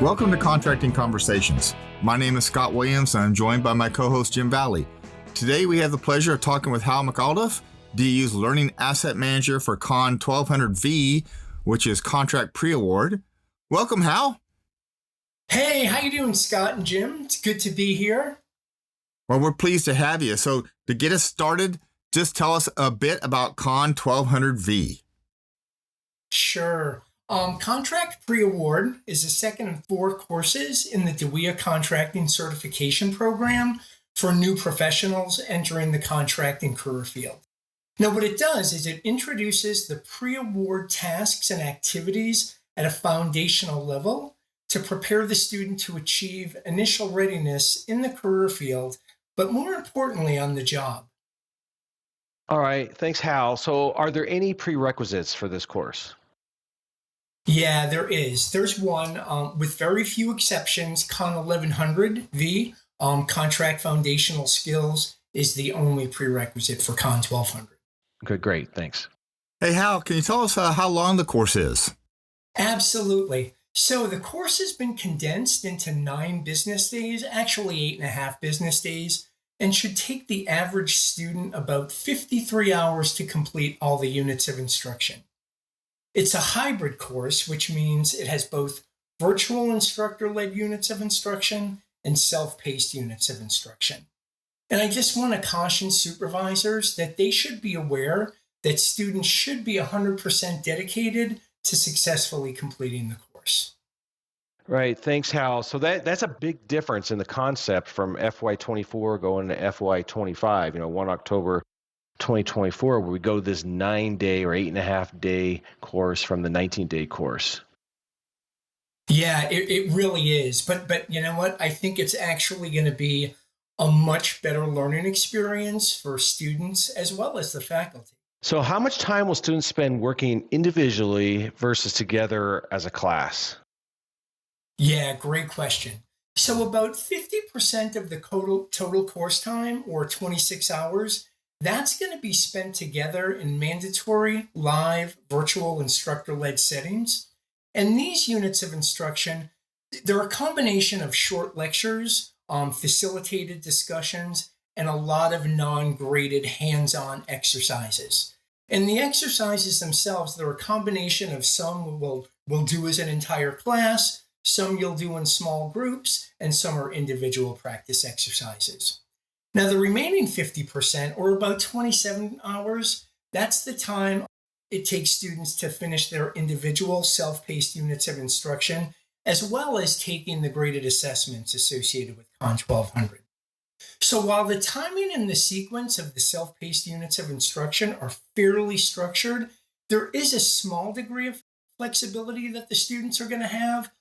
Welcome to Contracting Conversations. My name is Scott Williams, and I'm joined by my co-host Jim Valley. Today, we have the pleasure of talking with Hal McAlduff, DAU's Learning Asset Manager for Con 1200V, which is Contract Pre-Award. Welcome, Hal. Hey, how you doing, Scott and Jim? It's good to be here. Well, we're pleased to have you. So to get us started, just tell us a bit about Con 1200V. Sure. Contract Pre-Award is the second of 4 courses in the DAU Contracting Certification Program for new professionals entering the contracting career field. Now, what it does is it introduces the pre-award tasks and activities at a foundational level to prepare the student to achieve initial readiness in the career field, but more importantly, on the job. All right, thanks, Hal. So are there any prerequisites for this course? Yeah, there is. There's one, with very few exceptions. Con 1100V, Contract Foundational Skills, is the only prerequisite for Con 1200. Okay, great, thanks. Hey, Hal, can you tell us how long the course is? Absolutely. So the course has been condensed into 9 business days, actually 8.5 business days, and should take the average student about 53 hours to complete all the units of instruction. It's a hybrid course, which means it has both virtual instructor-led units of instruction and self-paced units of instruction. And I just want to caution supervisors that they should be aware that students should be 100% dedicated to successfully completing the course. Right, thanks, Hal. So that's a big difference in the concept from FY24 going to FY25, 1 October 2024, where we go this 9-day or 8.5-day course from the 19-day course. Yeah, it really is. But you know what? I think it's actually going to be a much better learning experience for students as well as the faculty. So how much time will students spend working individually versus together as a class? Yeah, great question. So about 50% of the total course time, or 26 hours, that's going to be spent together in mandatory, live, virtual instructor-led settings. And these units of instruction, they're a combination of short lectures, facilitated discussions, and a lot of non-graded hands-on exercises. And the exercises themselves, they're a combination of some we'll do as an entire class, some you'll do in small groups, and some are individual practice exercises. Now, the remaining 50%, or about 27 hours, that's the time it takes students to finish their individual self-paced units of instruction, as well as taking the graded assessments associated with Con 1200. So while the timing and the sequence of the self-paced units of instruction are fairly structured, there is a small degree of flexibility that the students are going to have,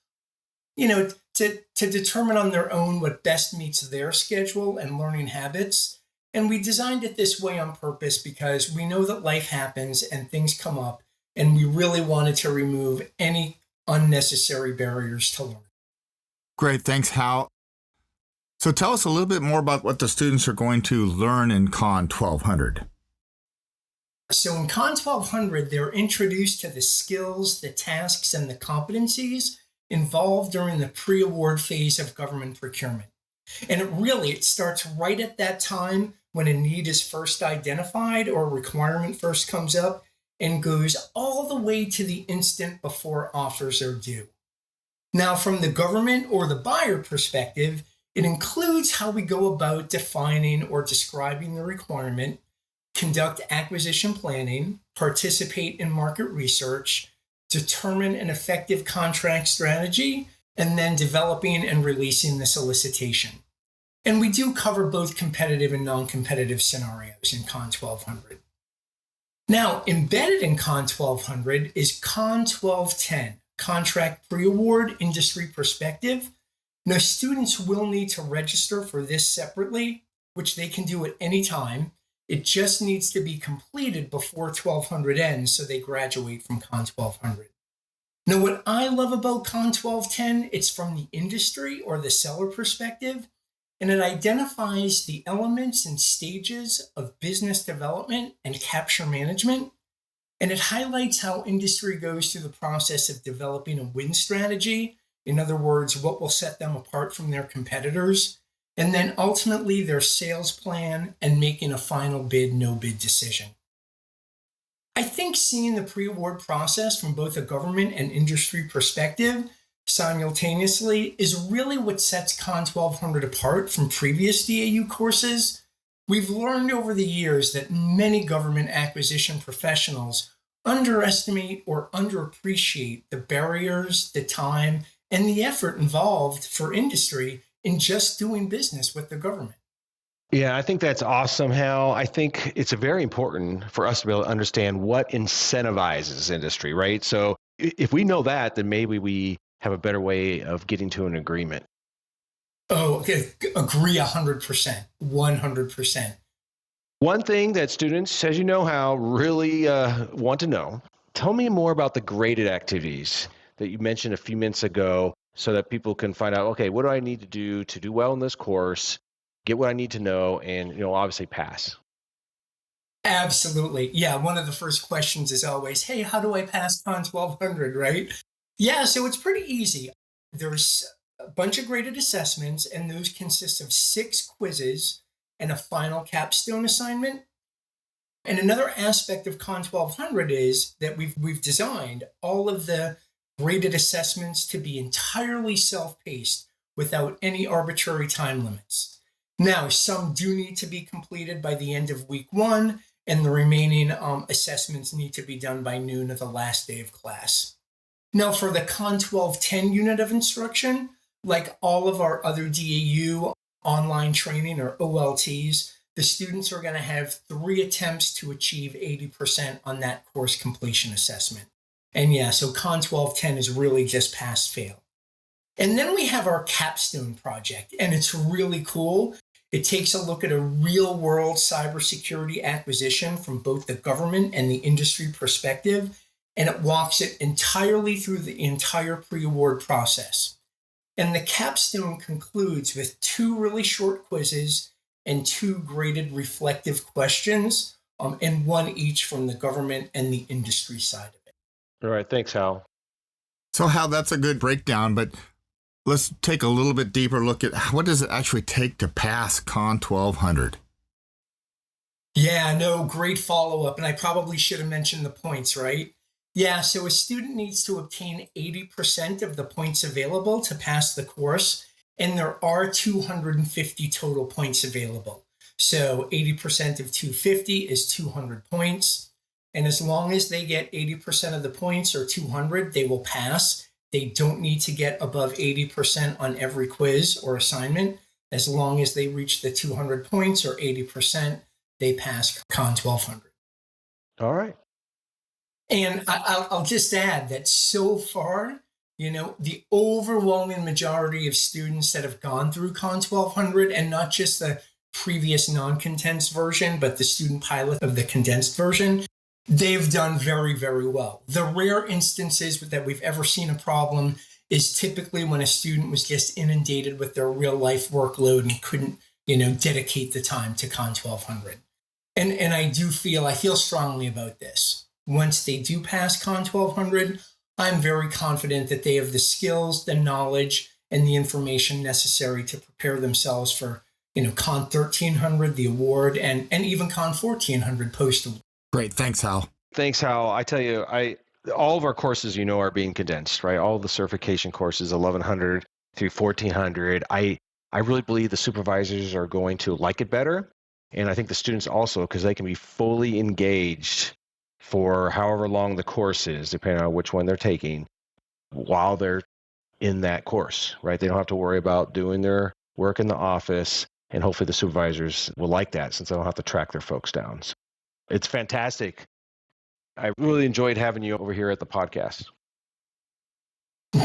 to determine on their own what best meets their schedule and learning habits. And we designed it this way on purpose because we know that life happens and things come up, and we really wanted to remove any unnecessary barriers to learn. Great, thanks, Hal. So tell us a little bit more about what the students are going to learn in Con 1200. So in Con 1200, they're introduced to the skills, the tasks, and the competencies involved during the pre-award phase of government procurement. And it starts right at that time when a need is first identified or a requirement first comes up, and goes all the way to the instant before offers are due. Now, from the government or the buyer perspective, it includes how we go about defining or describing the requirement, conduct acquisition planning, participate in market research, determine an effective contract strategy, and then developing and releasing the solicitation. And we do cover both competitive and non-competitive scenarios in Con 1200. Now, embedded in Con 1200 is Con 1210, Contract Pre-Award Industry Perspective. Now, students will need to register for this separately, which they can do at any time. It just needs to be completed before 1200 ends, so they graduate from Con 1200. Now, what I love about Con 1210, it's from the industry or the seller perspective, and it identifies the elements and stages of business development and capture management, and it highlights how industry goes through the process of developing a win strategy In other words, what will set them apart from their competitors, and then ultimately their sales plan and making a final bid, no bid decision. I think seeing the pre-award process from both a government and industry perspective simultaneously is really what sets Con 1200 apart from previous DAU courses. We've learned over the years that many government acquisition professionals underestimate or underappreciate the barriers, the time, and the effort involved for industry in just doing business with the government. Yeah, I think that's awesome, Hal. I think it's very important for us to be able to understand what incentivizes industry, right? So if we know that, then maybe we have a better way of getting to an agreement. Oh, okay. Agree 100%, 100%. One thing that students, as you know, Hal, really want to know, tell me more about the graded activities that you mentioned a few minutes ago so that people can find out, okay, what do I need to do well in this course, get what I need to know, and obviously pass. Absolutely. Yeah, one of the first questions is always, hey, how do I pass Con 1200, right? Yeah, so it's pretty easy. There's a bunch of graded assessments, and those consist of 6 quizzes and a final capstone assignment. And another aspect of Con 1200 is that we've designed all of the graded assessments to be entirely self-paced without any arbitrary time limits. Now, some do need to be completed by the end of week 1, and the remaining assessments need to be done by noon of the last day of class. Now, for the Con 1210 unit of instruction, like all of our other DAU online training or OLTs, the students are going to have 3 attempts to achieve 80% on that course completion assessment. And yeah, so Con 1210 is really just pass-fail. And then we have our capstone project, and it's really cool. It takes a look at a real-world cybersecurity acquisition from both the government and the industry perspective, and it walks it entirely through the entire pre-award process. And the capstone concludes with 2 really short quizzes and 2 graded reflective questions, and 1 each from the government and the industry side of it. All right, thanks, Hal. So, Hal, that's a good breakdown, but let's take a little bit deeper look at what does it actually take to pass Con 1200? Yeah, no, great follow-up, and I probably should have mentioned the points, right? Yeah, so a student needs to obtain 80% of the points available to pass the course, and there are 250 total points available. So 80% of 250 is 200 points, and as long as they get 80% of the points, or 200, they will pass. They don't need to get above 80% on every quiz or assignment. As long as they reach the 200 points or 80%, they pass Con 1200. All right. And I'll just add that so far, the overwhelming majority of students that have gone through Con 1200, and not just the previous non-condensed version, but the student pilot of the condensed version, they've done very, very well. The rare instances that we've ever seen a problem is typically when a student was just inundated with their real life workload and couldn't, dedicate the time to Con 1200. And I feel strongly about this. Once they do pass Con 1200, I'm very confident that they have the skills, the knowledge, and the information necessary to prepare themselves for, Con 1300, the award, and even Con 1400 post-award. Great. Thanks, Hal. Thanks, Hal. I tell you, all of our courses, are being condensed, right? All the certification courses, 1100 through 1400. I really believe the supervisors are going to like it better. And I think the students also, because they can be fully engaged for however long the course is, depending on which one they're taking, while they're in that course, right? They don't have to worry about doing their work in the office, and hopefully the supervisors will like that since they don't have to track their folks down. So it's fantastic. I really enjoyed having you over here at the podcast.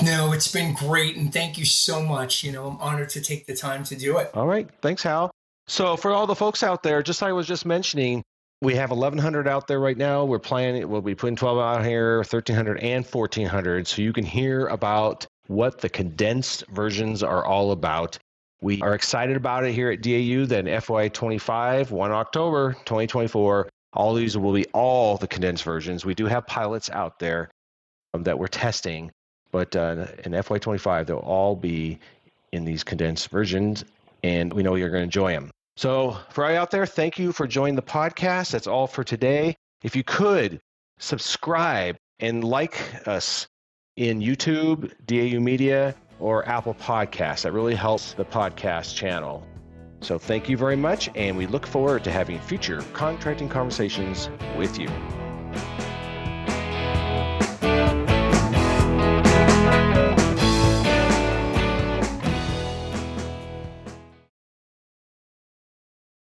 No, it's been great, and thank you so much. I'm honored to take the time to do it. All right. Thanks, Hal. So for all the folks out there, just like I was just mentioning, we have 1,100 out there right now. We'll be putting 12 out here, 1,300 and 1,400. So you can hear about what the condensed versions are all about. We are excited about it here at DAU. Then FY25, 1 October 2024, all these will be all the condensed versions. We do have pilots out there that we're testing. But in FY25, they'll all be in these condensed versions, and we know you're going to enjoy them. So for everybody out there, thank you for joining the podcast. That's all for today. If you could, subscribe and like us in YouTube, DAU Media, or Apple Podcasts. That really helps the podcast channel. So thank you very much, and we look forward to having future contracting conversations with you.